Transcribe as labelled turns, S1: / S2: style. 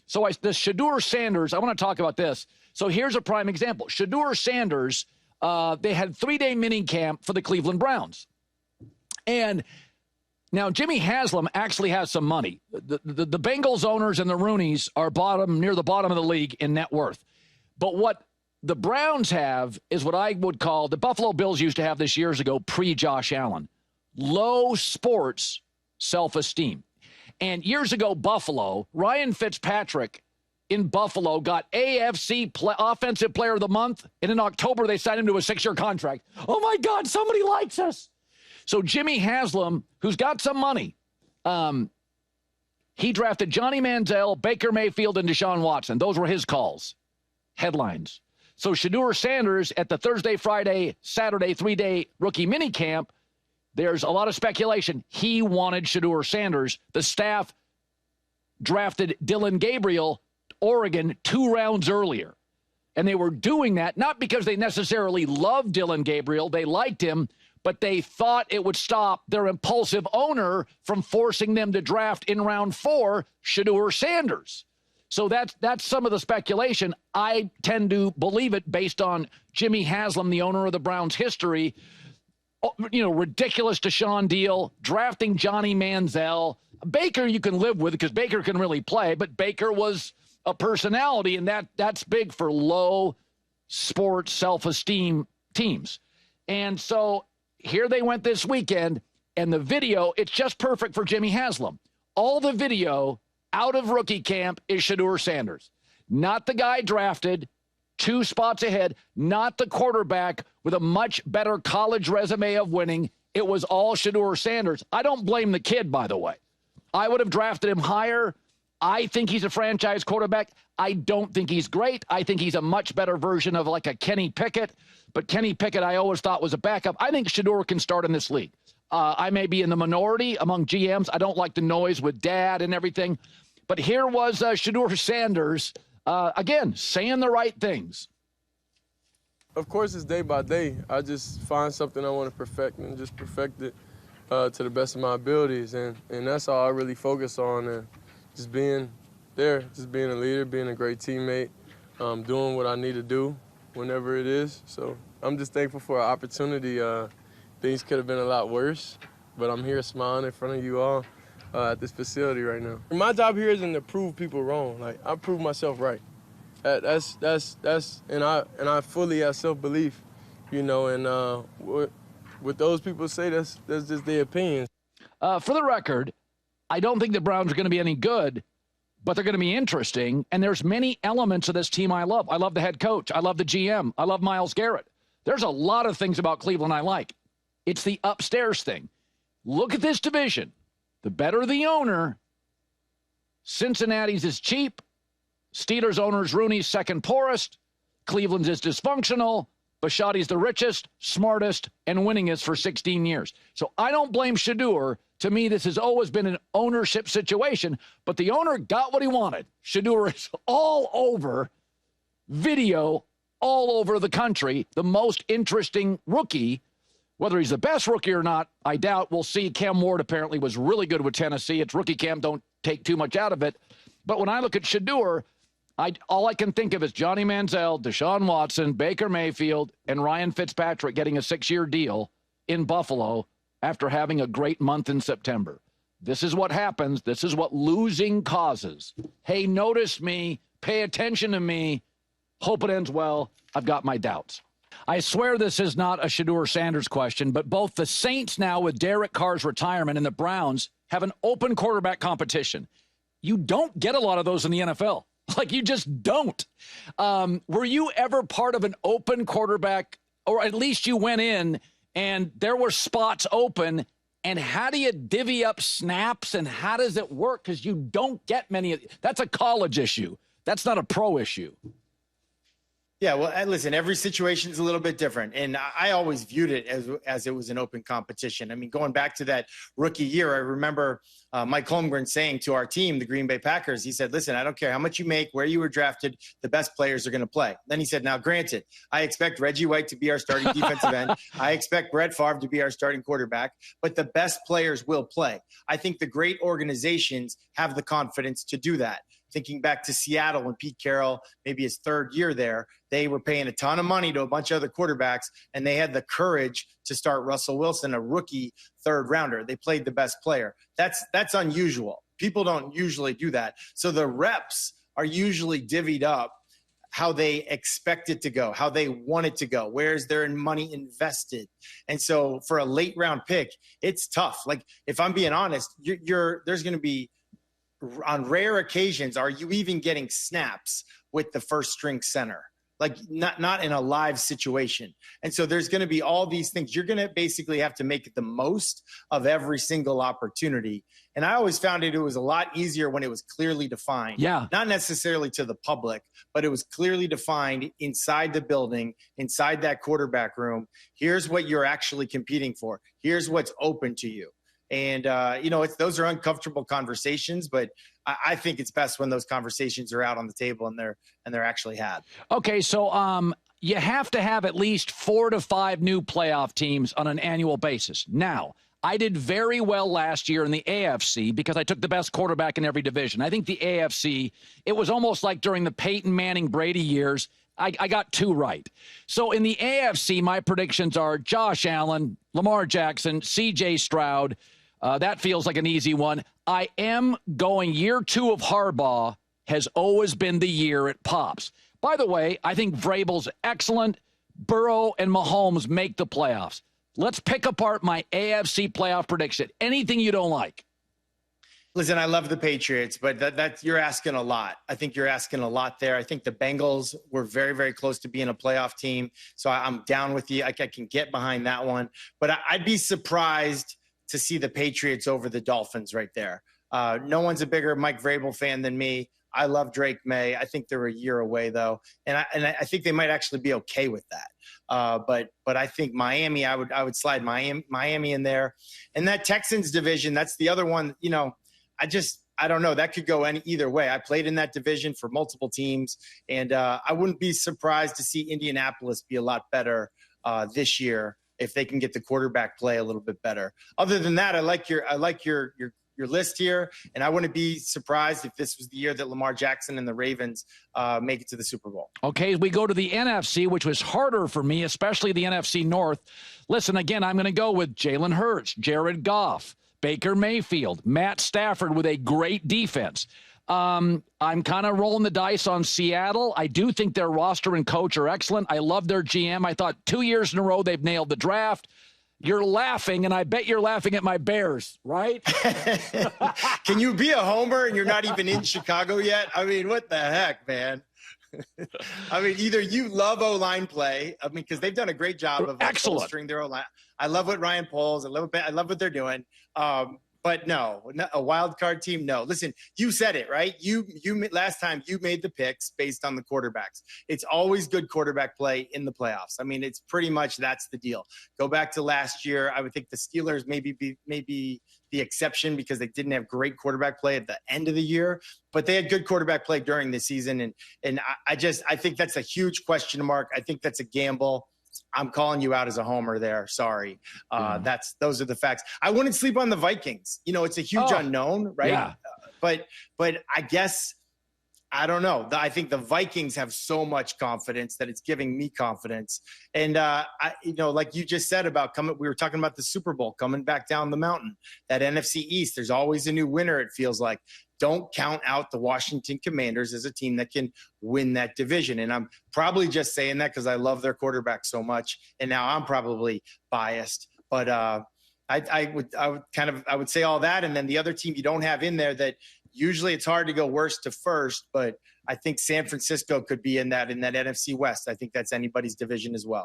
S1: So the Shedeur Sanders, I want to talk about this. So here's a prime example. Shedeur Sanders, they had 3-day mini camp for the Cleveland Browns. And now Jimmy Haslam actually has some money. The Bengals owners and the Rooneys are near the bottom of the league in net worth. But what the Browns have is what I would call, the Buffalo Bills used to have this years ago, pre-Josh Allen, low sports self-esteem. And years ago, Buffalo, Ryan Fitzpatrick in Buffalo got AFC Offensive Player of the Month. And in October, they signed him to a 6-year contract. Oh, my God, somebody likes us. So Jimmy Haslam, who's got some money, he drafted Johnny Manziel, Baker Mayfield, and Deshaun Watson. Those were his calls. Headlines. So Shedeur Sanders at the Thursday, Friday, Saturday 3-day rookie minicamp, there's a lot of speculation. He wanted Shedeur Sanders. The staff drafted Dylan Gabriel, Oregon, 2 rounds earlier. And they were doing that not because they necessarily loved Dylan Gabriel. They liked him, but they thought it would stop their impulsive owner from forcing them to draft in round 4 Shedeur Sanders. So that's some of the speculation. I tend to believe it based on Jimmy Haslam, the owner of the Browns' history. Ridiculous Deshaun deal, drafting Johnny Manziel. Baker you can live with because Baker can really play, but Baker was a personality, and that's big for low sports self-esteem teams. And so here they went this weekend, and the video, it's just perfect for Jimmy Haslam. All the video out of rookie camp is Shedeur Sanders. Not the guy drafted 2 spots ahead, not the quarterback with a much better college resume of winning. It was all Shedeur Sanders. I don't blame the kid, by the way. I would have drafted him higher. I think he's a franchise quarterback. I don't think he's great. I think he's a much better version of like a Kenny Pickett. But Kenny Pickett I always thought was a backup. I think Shedeur can start in this league. I may be in the minority among GMs. I don't like the noise with dad and everything. But here was Shedeur Sanders, again, saying the right things.
S2: Of course, it's day by day. I just find something I want to perfect and just perfect it to the best of my abilities. And that's all I really focus on, and just being there, just being a leader, being a great teammate, doing what I need to do whenever it is. So I'm just thankful for an opportunity. Things could have been a lot worse, but I'm here smiling in front of you all at this facility right now. My job here isn't to prove people wrong. Like, I prove myself right. And I fully have self-belief, and what those people say, that's just their opinions.
S1: For the record, I don't think the Browns are going to be any good, but they're going to be interesting. And there's many elements of this team I love. I love the head coach. I love the GM. I love Myles Garrett. There's a lot of things about Cleveland I like. It's the upstairs thing. Look at this division. The better the owner, Cincinnati's is cheap. Steelers owner's Rooney's second poorest. Cleveland's is dysfunctional. Bisciotti's the richest, smartest, and winningest for 16 years. So I don't blame Shedeur. To me, this has always been an ownership situation, but the owner got what he wanted. Shedeur is all over video, all over the country, the most interesting rookie. Whether he's the best rookie or not, I doubt. We'll see. Cam Ward apparently was really good with Tennessee. It's rookie camp. Don't take too much out of it. But when I look at Shedeur, all I can think of is Johnny Manziel, Deshaun Watson, Baker Mayfield, and Ryan Fitzpatrick getting a 6-year deal in Buffalo after having a great month in September. This is what happens. This is what losing causes. Hey, notice me. Pay attention to me. Hope it ends well. I've got my doubts. I swear this is not a Shedeur Sanders question, but both the Saints now with Derek Carr's retirement and the Browns have an open quarterback competition. You don't get a lot of those in the NFL. Like, you just don't. Were you ever part of an open quarterback, or at least you went in and there were spots open? And how do you divvy up snaps, and how does it work? Because you don't get many. That's a college issue. That's not a pro issue.
S3: Yeah, well, listen, every situation is a little bit different. And I always viewed it as it was an open competition. I mean, going back to that rookie year, I remember Mike Holmgren saying to our team, the Green Bay Packers, he said, listen, I don't care how much you make, where you were drafted, the best players are going to play. Then he said, now, granted, I expect Reggie White to be our starting defensive end. I expect Brett Favre to be our starting quarterback, but the best players will play. I think the great organizations have the confidence to do that. thinking back to Seattle when Pete Carroll, maybe his third year there, they were paying a ton of money to a bunch of other quarterbacks, and they had the courage to start Russell Wilson, a rookie third rounder. They played the best player. That's unusual. People don't usually do that. So the reps are usually divvied up how they expect it to go, how they want it to go, where's their money invested. And so for a late round pick, it's tough. Like, if I'm being honest, there's going to be, on rare occasions, are you even getting snaps with the first string center? Like, not in a live situation. And so there's going to be all these things. You're going to basically have to make the most of every single opportunity. And I always found it was a lot easier when it was clearly defined.
S1: Yeah.
S3: Not necessarily to the public, but it was clearly defined inside the building, inside that quarterback room. Here's what you're actually competing for. Here's what's open to you. And, those are uncomfortable conversations, but I think it's best when those conversations are out on the table and they're actually had.
S1: Okay. So, you have to have at least 4 to 5 new playoff teams on an annual basis. Now, I did very well last year in the AFC because I took the best quarterback in every division. I think the AFC, it was almost like during the Peyton Manning Brady years, I got 2 right. So in the AFC, my predictions are Josh Allen, Lamar Jackson, CJ Stroud. That feels like an easy one. I am going year 2 of Harbaugh has always been the year it pops. By the way, I think Vrabel's excellent. Burrow and Mahomes make the playoffs. Let's pick apart my AFC playoff prediction. Anything you don't like?
S3: Listen, I love the Patriots, but that's you're asking a lot. I think you're asking a lot there. I think the Bengals were very, very close to being a playoff team. So I'm down with you. I can get behind that one. But I'd be surprised to see the Patriots over the Dolphins right there. No one's a bigger Mike Vrabel fan than me. I love Drake May. I think they're a year away, though. And I think they might actually be okay with that. But I think Miami, I would slide Miami in there. And that Texans division, that's the other one, I don't know. That could go either way. I played in that division for multiple teams, and I wouldn't be surprised to see Indianapolis be a lot better this year if they can get the quarterback play a little bit better. Other than that, I like your list here, and I wouldn't be surprised if this was the year that Lamar Jackson and the Ravens make it to the Super Bowl.
S1: Okay, we go to the NFC, which was harder for me, especially the NFC North. Listen, again, I'm going to go with Jalen Hurts, Jared Goff, Baker Mayfield, Matt Stafford with a great defense. I'm kind of rolling the dice on Seattle. I do think their roster and coach are excellent. I love their GM. I thought 2 years in a row they've nailed the draft. You're laughing, and I bet you're laughing at my Bears, right?
S3: Can you be a homer and you're not even in Chicago yet? I mean, what the heck, man? I mean, either you love O-line play, because they've done a great job of bolstering their O-line. I love what Ryan Poles, I love what they're doing. But no, a wild card team, no. Listen, you said it, right? You last time you made the picks based on the quarterbacks. It's always good quarterback play in the playoffs. I mean, it's pretty much that's the deal. Go back to last year. I would think the Steelers maybe the exception because they didn't have great quarterback play at the end of the year, but they had good quarterback play during the season. And I think that's a huge question mark. I think that's a gamble. I'm calling you out as a homer there. Sorry. Those are the facts. I wouldn't sleep on the Vikings. It's a huge unknown, right? Yeah. But I guess, I don't know. I think the Vikings have so much confidence that it's giving me confidence. And, like you just said about we were talking about the Super Bowl coming back down the mountain, that NFC East, there's always a new winner. It feels like. Don't count out the Washington Commanders as a team that can win that division. And I'm probably just saying that because I love their quarterback so much. And now I'm probably biased, but I would say all that. And then the other team you don't have in there that usually it's hard to go worst to first, but I think San Francisco could be in that NFC West. I think that's anybody's division as well.